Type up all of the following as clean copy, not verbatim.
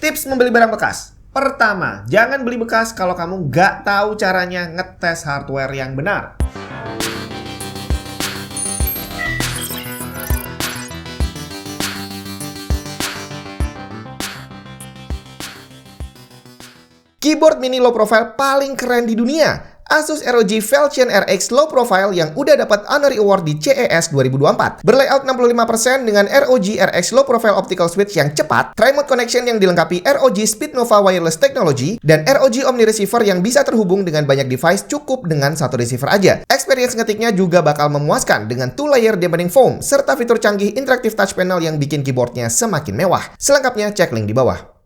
Tips membeli barang bekas. Pertama, jangan beli bekas kalau kamu nggak tahu caranya ngetes hardware yang benar. Keyboard mini low profile paling keren di dunia. Asus ROG Falchion RX Low Profile yang udah dapat Honorary Award di CES 2024. Berlayout 65% dengan ROG RX Low Profile Optical Switch yang cepat, Tri-Mode Connection yang dilengkapi ROG Speednova Wireless Technology, dan ROG Omni Receiver yang bisa terhubung dengan banyak device cukup dengan satu receiver aja. Experience ngetiknya juga bakal memuaskan dengan 2-layer dampening foam, serta fitur canggih Interactive Touch Panel yang bikin keyboardnya semakin mewah. Selengkapnya cek link di bawah.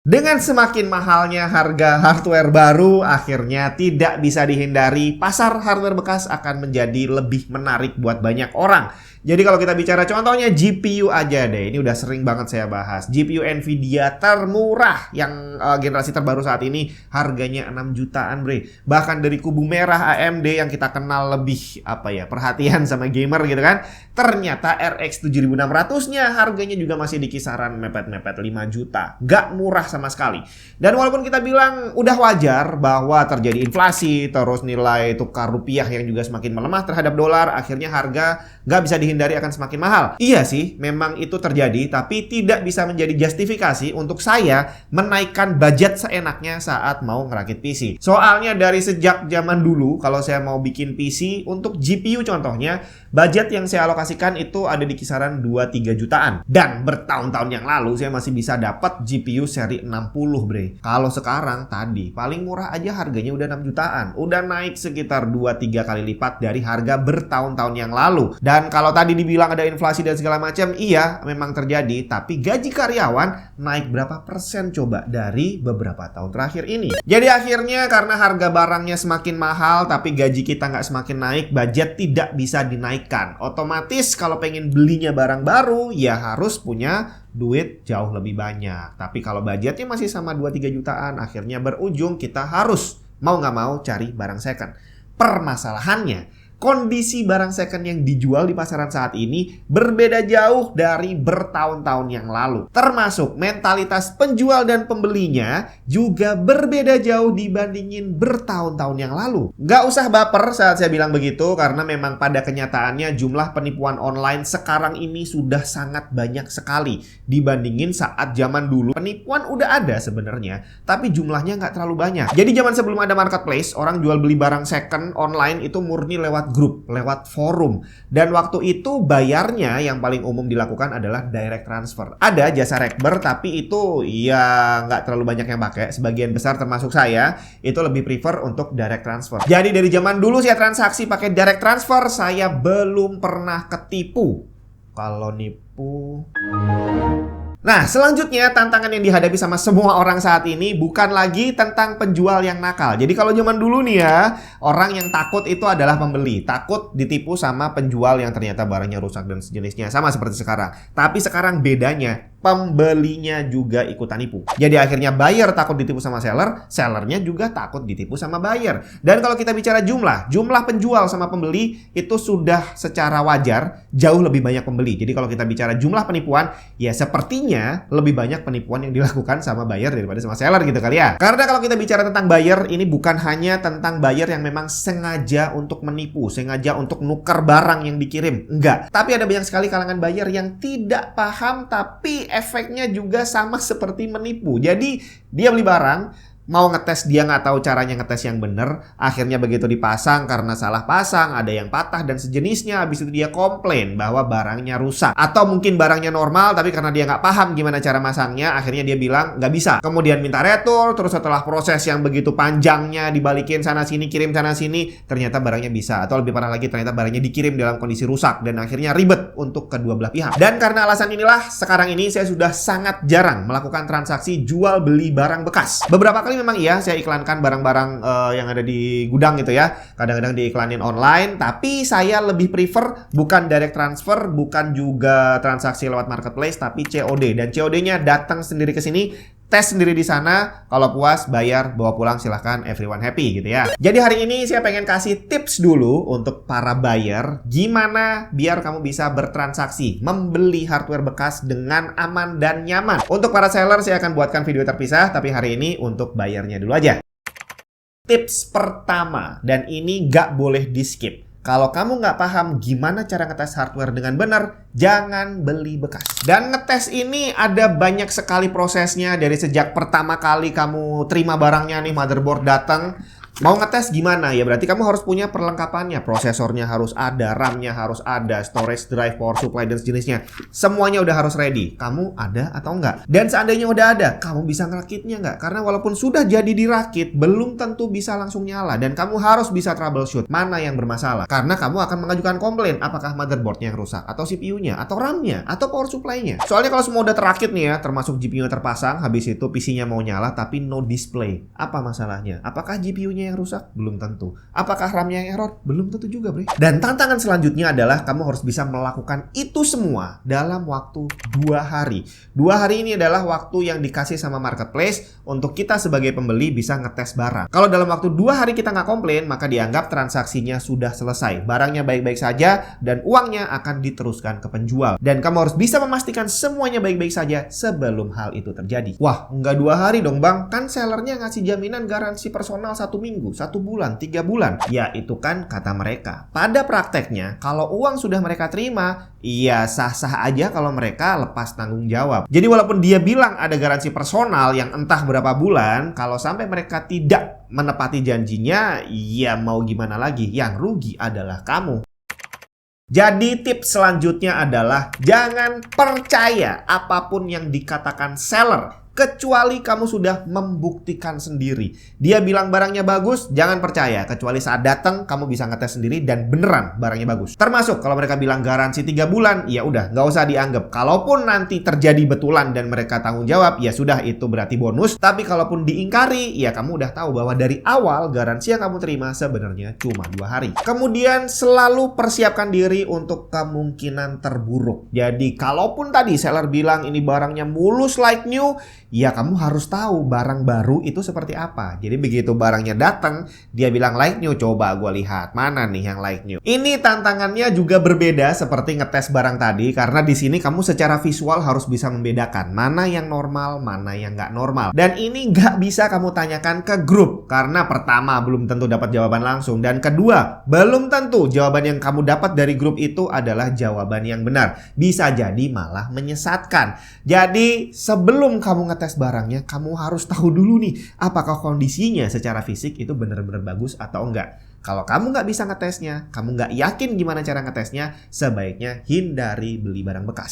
Dengan semakin mahalnya harga hardware baru, akhirnya tidak bisa dihindari, pasar hardware bekas akan menjadi lebih menarik buat banyak orang. Jadi kalau kita bicara contohnya GPU aja deh, ini udah sering banget saya bahas. GPU Nvidia termurah yang generasi terbaru saat ini harganya 6 jutaan bre. Bahkan dari kubu merah AMD yang kita kenal lebih perhatian sama gamer gitu kan. Ternyata RX 7600-nya harganya juga masih di kisaran mepet-mepet 5 juta. Gak murah sama sekali. Dan walaupun kita bilang udah wajar bahwa terjadi inflasi, terus nilai tukar rupiah yang juga semakin melemah terhadap dolar, akhirnya harga gak bisa dihindari akan semakin mahal. Iya sih, memang itu terjadi, tapi tidak bisa menjadi justifikasi untuk saya menaikkan budget seenaknya saat mau ngerakit PC. Soalnya dari sejak zaman dulu, kalau saya mau bikin PC, untuk GPU contohnya, budget yang saya alokasikan itu ada di kisaran 2-3 jutaan. Dan bertahun-tahun yang lalu, saya masih bisa dapat GPU seri 60 bre. Kalau sekarang tadi, paling murah aja harganya udah 6 jutaan. Udah naik sekitar 2-3 kali lipat dari harga bertahun-tahun yang lalu. Dan kalau tadi dibilang ada inflasi dan segala macam, iya memang terjadi, tapi gaji karyawan naik berapa persen coba dari beberapa tahun terakhir ini. Jadi akhirnya karena harga barangnya semakin mahal tapi gaji kita nggak semakin naik, budget tidak bisa dinaikkan. Otomatis kalau pengen belinya barang baru ya harus punya duit jauh lebih banyak. Tapi kalau budgetnya masih sama 2-3 jutaan, akhirnya berujung kita harus mau nggak mau cari barang second. Permasalahannya, kondisi barang second yang dijual di pasaran saat ini berbeda jauh dari bertahun-tahun yang lalu. Termasuk mentalitas penjual dan pembelinya juga berbeda jauh dibandingin bertahun-tahun yang lalu. Gak usah baper saat saya bilang begitu, karena memang pada kenyataannya jumlah penipuan online sekarang ini sudah sangat banyak sekali. Dibandingin saat zaman dulu, penipuan udah ada sebenarnya, tapi jumlahnya gak terlalu banyak. Jadi zaman sebelum ada marketplace, orang jual beli barang second online itu murni lewat grup, lewat forum. Dan waktu itu bayarnya yang paling umum dilakukan adalah direct transfer. Ada jasa rekber, tapi itu ya nggak terlalu banyak yang pakai. Sebagian besar termasuk saya, itu lebih prefer untuk direct transfer. Jadi dari zaman dulu saya transaksi pakai direct transfer, saya belum pernah ketipu. Kalau nipu... Nah, selanjutnya tantangan yang dihadapi sama semua orang saat ini bukan lagi tentang penjual yang nakal. Jadi kalau zaman dulu nih ya, orang yang takut itu adalah pembeli. Takut ditipu sama penjual yang ternyata barangnya rusak dan sejenisnya. Sama seperti sekarang. Tapi sekarang bedanya, pembelinya juga ikutan nipu. Jadi akhirnya buyer takut ditipu sama seller, sellernya juga takut ditipu sama buyer. Dan kalau kita bicara jumlah penjual sama pembeli itu sudah secara wajar jauh lebih banyak pembeli. Jadi kalau kita bicara jumlah penipuan, ya sepertinya lebih banyak penipuan yang dilakukan sama buyer daripada sama seller gitu kali ya. Karena kalau kita bicara tentang buyer, ini bukan hanya tentang buyer yang memang sengaja untuk menipu, sengaja untuk nuker barang yang dikirim. Enggak. Tapi ada banyak sekali kalangan buyer yang tidak paham tapi efeknya juga sama seperti menipu. Jadi dia beli barang, mau ngetes, dia nggak tahu caranya ngetes yang bener, akhirnya begitu dipasang karena salah pasang, ada yang patah dan sejenisnya, habis itu dia komplain bahwa barangnya rusak. Atau mungkin barangnya normal, tapi karena dia nggak paham gimana cara masangnya, akhirnya dia bilang nggak bisa. Kemudian minta retur, terus setelah proses yang begitu panjangnya, dibalikin sana-sini, kirim sana-sini, ternyata barangnya bisa. Atau lebih parah lagi, ternyata barangnya dikirim dalam kondisi rusak, dan akhirnya ribet untuk kedua belah pihak. Dan karena alasan inilah, sekarang ini saya sudah sangat jarang melakukan transaksi jual beli barang bekas. Beberapa kali memang iya saya iklankan barang-barang yang ada di gudang gitu ya. Kadang-kadang diiklanin online, tapi saya lebih prefer bukan direct transfer, bukan juga transaksi lewat marketplace, tapi COD. Dan COD-nya datang sendiri ke sini tes sendiri di sana, kalau puas bayar, bawa pulang, silahkan, everyone happy gitu ya. Jadi hari ini saya pengen kasih tips dulu untuk para buyer, gimana biar kamu bisa bertransaksi, membeli hardware bekas dengan aman dan nyaman. Untuk para seller saya akan buatkan video terpisah, tapi hari ini untuk buyernya dulu aja. Tips pertama, dan ini nggak boleh di skip. Kalau kamu nggak paham gimana cara ngetes hardware dengan benar, jangan beli bekas. Dan ngetes ini ada banyak sekali prosesnya, dari sejak pertama kali kamu terima barangnya nih, motherboard datang. Mau ngetes gimana? Ya berarti kamu harus punya perlengkapannya. Prosesornya harus ada, RAM-nya harus ada, storage drive, power supply, dan sejenisnya. Semuanya udah harus ready. Kamu ada atau enggak? Dan seandainya udah ada, kamu bisa ngerakitnya enggak? Karena walaupun sudah jadi dirakit, belum tentu bisa langsung nyala. Dan kamu harus bisa troubleshoot mana yang bermasalah. Karena kamu akan mengajukan komplain. Apakah motherboardnya yang rusak? Atau CPU-nya? Atau RAM-nya? Atau power supply-nya? Soalnya kalau semua udah terakit nih ya, termasuk GPU-nya terpasang, habis itu PC-nya mau nyala tapi no display. Apa masalahnya? Apakah GPU-nya yang rusak? Belum tentu. Apakah RAM-nya yang error? Belum tentu juga, bre. Dan tantangan selanjutnya adalah kamu harus bisa melakukan itu semua dalam waktu 2 hari. 2 hari ini adalah waktu yang dikasih sama marketplace untuk kita sebagai pembeli bisa ngetes barang. Kalau dalam waktu 2 hari kita nggak komplain, maka dianggap transaksinya sudah selesai. Barangnya baik-baik saja dan uangnya akan diteruskan ke penjual. Dan kamu harus bisa memastikan semuanya baik-baik saja sebelum hal itu terjadi. Wah, nggak 2 hari dong bang, kan sellernya ngasih jaminan garansi personal 1 minggu, 1 bulan, 3 bulan. Ya itu kan kata mereka. Pada prakteknya, kalau uang sudah mereka terima, ya sah-sah aja kalau mereka lepas tanggung jawab. Jadi walaupun dia bilang ada garansi personal yang entah berapa bulan, kalau sampai mereka tidak menepati janjinya, ya mau gimana lagi? Yang rugi adalah kamu. Jadi tips selanjutnya adalah jangan percaya apapun yang dikatakan seller, kecuali kamu sudah membuktikan sendiri. Dia bilang barangnya bagus, jangan percaya. Kecuali saat datang, kamu bisa ngetes sendiri dan beneran barangnya bagus. Termasuk kalau mereka bilang garansi 3 bulan, ya udah, nggak usah dianggap. Kalaupun nanti terjadi betulan dan mereka tanggung jawab, ya sudah, itu berarti bonus. Tapi kalaupun diingkari, ya kamu udah tahu bahwa dari awal garansi yang kamu terima sebenarnya cuma 2 hari. Kemudian selalu persiapkan diri untuk kemungkinan terburuk. Jadi kalaupun tadi seller bilang ini barangnya mulus like new, ya kamu harus tahu barang baru itu seperti apa. Jadi begitu barangnya datang, dia bilang like new, coba gue lihat mana nih yang like new. Ini tantangannya juga berbeda seperti ngetes barang tadi, karena di sini kamu secara visual harus bisa membedakan mana yang normal, mana yang nggak normal. Dan ini nggak bisa kamu tanyakan ke grup, karena pertama belum tentu dapat jawaban langsung, dan kedua belum tentu jawaban yang kamu dapat dari grup itu adalah jawaban yang benar. Bisa jadi malah menyesatkan. Jadi sebelum kamu ngetes barangnya, kamu harus tahu dulu nih, apakah kondisinya secara fisik itu benar-benar bagus atau enggak. Kalau kamu nggak bisa ngetesnya, kamu nggak yakin gimana cara ngetesnya, sebaiknya hindari beli barang bekas.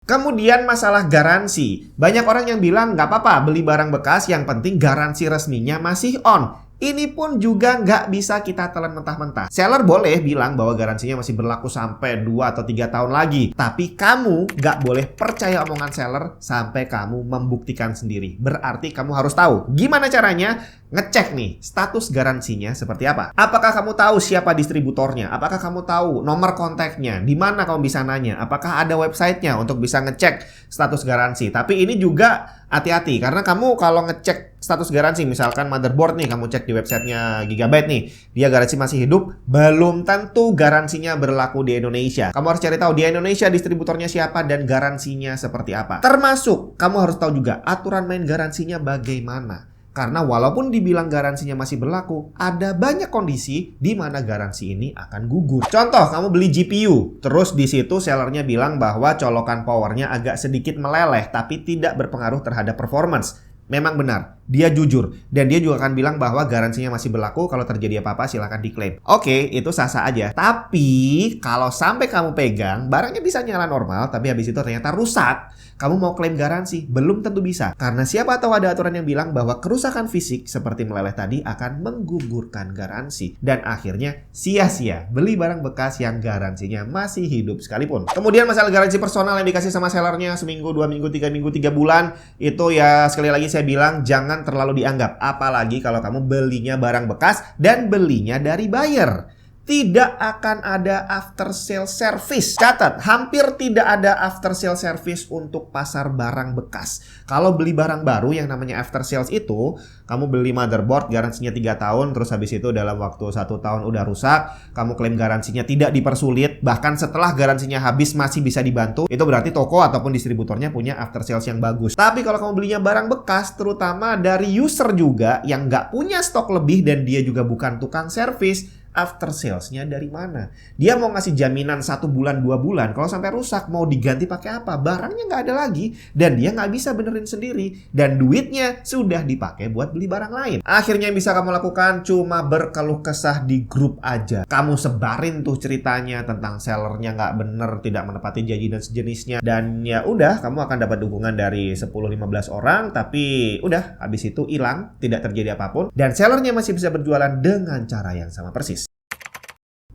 Kemudian masalah garansi. Banyak orang yang bilang nggak apa-apa beli barang bekas, yang penting garansi resminya masih on. Ini pun juga nggak bisa kita telan mentah-mentah. Seller boleh bilang bahwa garansinya masih berlaku sampai 2 atau 3 tahun lagi. Tapi kamu nggak boleh percaya omongan seller sampai kamu membuktikan sendiri. Berarti kamu harus tahu gimana caranya ngecek nih status garansinya seperti apa. Apakah kamu tahu siapa distributornya? Apakah kamu tahu nomor kontaknya? Di mana kamu bisa nanya? Apakah ada websitenya untuk bisa ngecek status garansi? Tapi ini juga hati-hati, karena kamu kalau ngecek status garansi, misalkan motherboard nih, kamu cek di websitenya Gigabyte nih, dia garansi masih hidup, belum tentu garansinya berlaku di Indonesia. Kamu harus cari tahu di Indonesia distributornya siapa dan garansinya seperti apa. Termasuk kamu harus tahu juga aturan main garansinya bagaimana. Karena walaupun dibilang garansinya masih berlaku, ada banyak kondisi di mana garansi ini akan gugur. Contoh, kamu beli GPU, terus di situ sellernya bilang bahwa colokan powernya agak sedikit meleleh, tapi tidak berpengaruh terhadap performance. Memang benar, dia jujur. Dan dia juga akan bilang bahwa garansinya masih berlaku, kalau terjadi apa-apa silahkan diklaim. Oke, itu sah-sah aja. Tapi, kalau sampai kamu pegang, barangnya bisa nyala normal, tapi habis itu ternyata rusak. Kamu mau klaim garansi? Belum tentu bisa. Karena siapa tahu ada aturan yang bilang bahwa kerusakan fisik seperti meleleh tadi akan menggugurkan garansi. Dan akhirnya sia-sia beli barang bekas yang garansinya masih hidup sekalipun. Kemudian masalah garansi personal yang dikasih sama sellernya seminggu, 2 minggu, 3 minggu, 3 bulan. Itu ya sekali lagi saya bilang jangan terlalu dianggap. Apalagi kalau kamu belinya barang bekas dan belinya dari buyer. tidak akan ada after sale service. Catat, hampir tidak ada after sale service untuk pasar barang bekas. Kalau beli barang baru yang namanya after sales itu, kamu beli motherboard garansinya 3 tahun, terus habis itu dalam waktu 1 tahun udah rusak, kamu klaim garansinya tidak dipersulit, bahkan setelah garansinya habis masih bisa dibantu, itu berarti toko ataupun distributornya punya after sales yang bagus. Tapi kalau kamu belinya barang bekas, terutama dari user juga yang nggak punya stok lebih dan dia juga bukan tukang servis, after salesnya dari mana? Dia mau ngasih jaminan 1 bulan 2 bulan. Kalau sampai rusak mau diganti pakai apa? Barangnya nggak ada lagi dan dia nggak bisa benerin sendiri dan duitnya sudah dipakai buat beli barang lain. Akhirnya yang bisa kamu lakukan cuma berkeluh kesah di grup aja. Kamu sebarin tuh ceritanya tentang sellernya nggak bener, tidak menepati janji dan sejenisnya, dan ya udah kamu akan dapat dukungan dari 10-15 orang, tapi udah habis itu hilang, tidak terjadi apapun dan sellernya masih bisa berjualan dengan cara yang sama persis.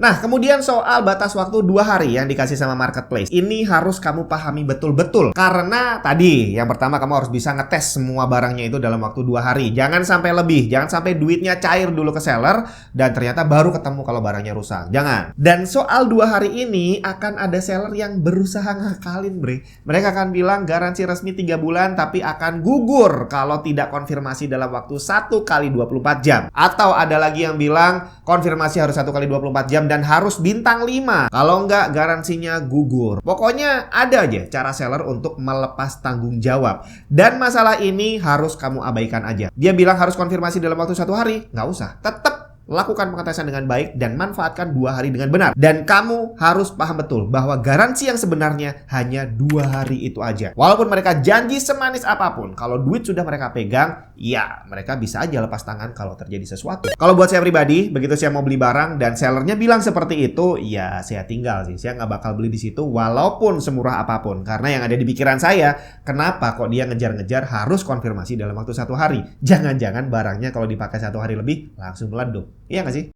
Nah, kemudian soal batas waktu 2 hari yang dikasih sama marketplace. Ini harus kamu pahami betul-betul. Karena tadi, yang pertama kamu harus bisa ngetes semua barangnya itu dalam waktu 2 hari. Jangan sampai lebih. Jangan sampai duitnya cair dulu ke seller dan ternyata baru ketemu kalau barangnya rusak. Jangan. Dan soal 2 hari ini akan ada seller yang berusaha ngakalin, bre. Mereka akan bilang garansi resmi 3 bulan tapi akan gugur kalau tidak konfirmasi dalam waktu 1 kali 24 jam. Atau ada lagi yang bilang konfirmasi harus 1 kali 24 jam dan harus bintang 5. Kalau enggak garansinya gugur. Pokoknya ada aja cara seller untuk melepas tanggung jawab. Dan masalah ini harus kamu abaikan aja. Dia bilang harus konfirmasi dalam waktu 1 hari. Nggak usah. Tetap lakukan pengetesan dengan baik dan manfaatkan 2 hari dengan benar. Dan kamu harus paham betul bahwa garansi yang sebenarnya hanya 2 hari itu aja. Walaupun mereka janji semanis apapun, kalau duit sudah mereka pegang, ya mereka bisa aja lepas tangan kalau terjadi sesuatu. Kalau buat saya pribadi, begitu saya mau beli barang dan sellernya bilang seperti itu, ya saya tinggal sih. Saya nggak bakal beli di situ walaupun semurah apapun. Karena yang ada di pikiran saya, kenapa kok dia ngejar-ngejar harus konfirmasi dalam waktu 1 hari? Jangan-jangan barangnya kalau dipakai 1 hari lebih langsung meledup. Iya nggak sih?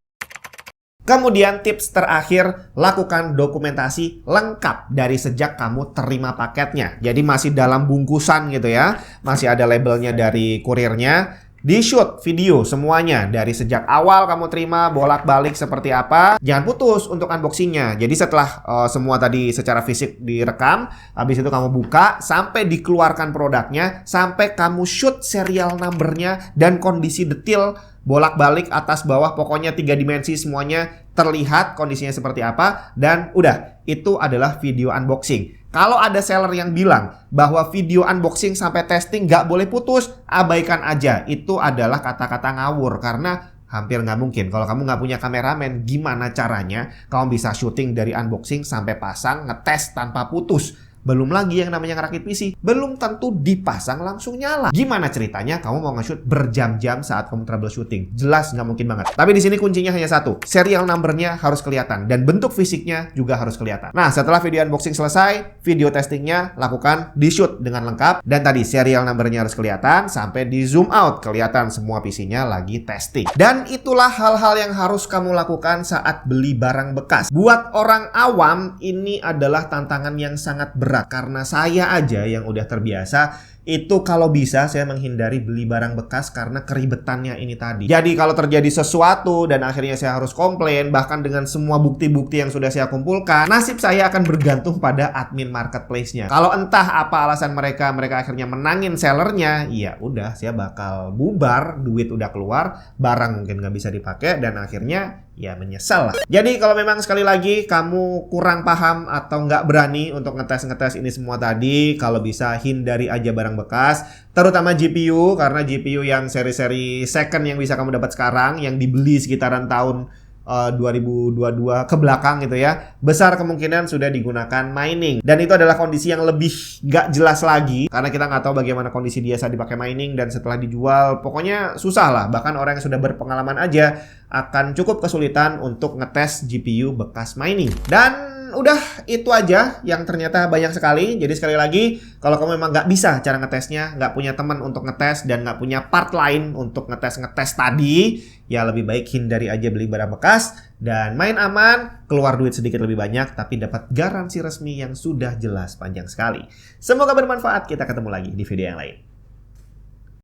Kemudian tips terakhir, lakukan dokumentasi lengkap dari sejak kamu terima paketnya. Jadi masih dalam bungkusan gitu ya. Masih ada labelnya dari kurirnya. Di-shoot video semuanya dari sejak awal kamu terima bolak-balik seperti apa. Jangan putus untuk unboxingnya. Jadi setelah semua tadi secara fisik direkam, habis itu kamu buka sampai dikeluarkan produknya, sampai kamu shoot serial numbernya dan kondisi detail bolak-balik atas bawah, pokoknya 3 dimensi semuanya terlihat kondisinya seperti apa, dan udah, itu adalah video unboxing. Kalau ada seller yang bilang bahwa video unboxing sampai testing nggak boleh putus, abaikan aja. Itu adalah kata-kata ngawur karena hampir nggak mungkin. Kalau kamu nggak punya kameramen, gimana caranya kamu bisa syuting dari unboxing sampai pasang, ngetes tanpa putus? Belum lagi yang namanya ngerakit PC, belum tentu dipasang langsung nyala. Gimana ceritanya kamu mau nge-shoot berjam-jam saat kamu troubleshooting? Jelas nggak mungkin banget. Tapi di sini kuncinya hanya satu, serial numbernya harus kelihatan dan bentuk fisiknya juga harus kelihatan. Nah, setelah video unboxing selesai, video testingnya lakukan di-shoot dengan lengkap dan tadi serial numbernya harus kelihatan sampai di zoom out kelihatan semua PC-nya lagi testing. Dan itulah hal-hal yang harus kamu lakukan saat beli barang bekas. Buat orang awam ini adalah tantangan yang sangat berat. Karena saya aja yang udah terbiasa, itu kalau bisa saya menghindari beli barang bekas karena keribetannya ini tadi. Jadi kalau terjadi sesuatu dan akhirnya saya harus komplain, bahkan dengan semua bukti-bukti yang sudah saya kumpulkan, nasib saya akan bergantung pada admin marketplace-nya. Kalau entah apa alasan mereka akhirnya menangin sellernya, ya udah saya bakal bubar, duit udah keluar, barang mungkin nggak bisa dipakai, dan akhirnya ya menyesal lah. Jadi kalau memang sekali lagi kamu kurang paham atau nggak berani untuk ngetes ini semua tadi, kalau bisa hindari aja barang bekas, terutama GPU, karena GPU yang seri-seri second yang bisa kamu dapat sekarang, yang dibeli sekitaran tahun 2022 ke belakang gitu ya, besar kemungkinan sudah digunakan mining. Dan itu adalah kondisi yang lebih gak jelas lagi, karena kita nggak tahu bagaimana kondisi dia saat dipakai mining dan setelah dijual. Pokoknya susah lah, bahkan orang yang sudah berpengalaman aja akan cukup kesulitan untuk ngetes GPU bekas mining. Dan udah itu aja yang ternyata banyak sekali. Jadi sekali lagi, kalau kamu memang nggak bisa cara ngetesnya, nggak punya teman untuk ngetes, dan nggak punya part lain untuk ngetes tadi, ya lebih baik hindari aja beli barang bekas dan main aman, keluar duit sedikit lebih banyak tapi dapat garansi resmi yang sudah jelas panjang sekali. Semoga bermanfaat, kita ketemu lagi di video yang lain.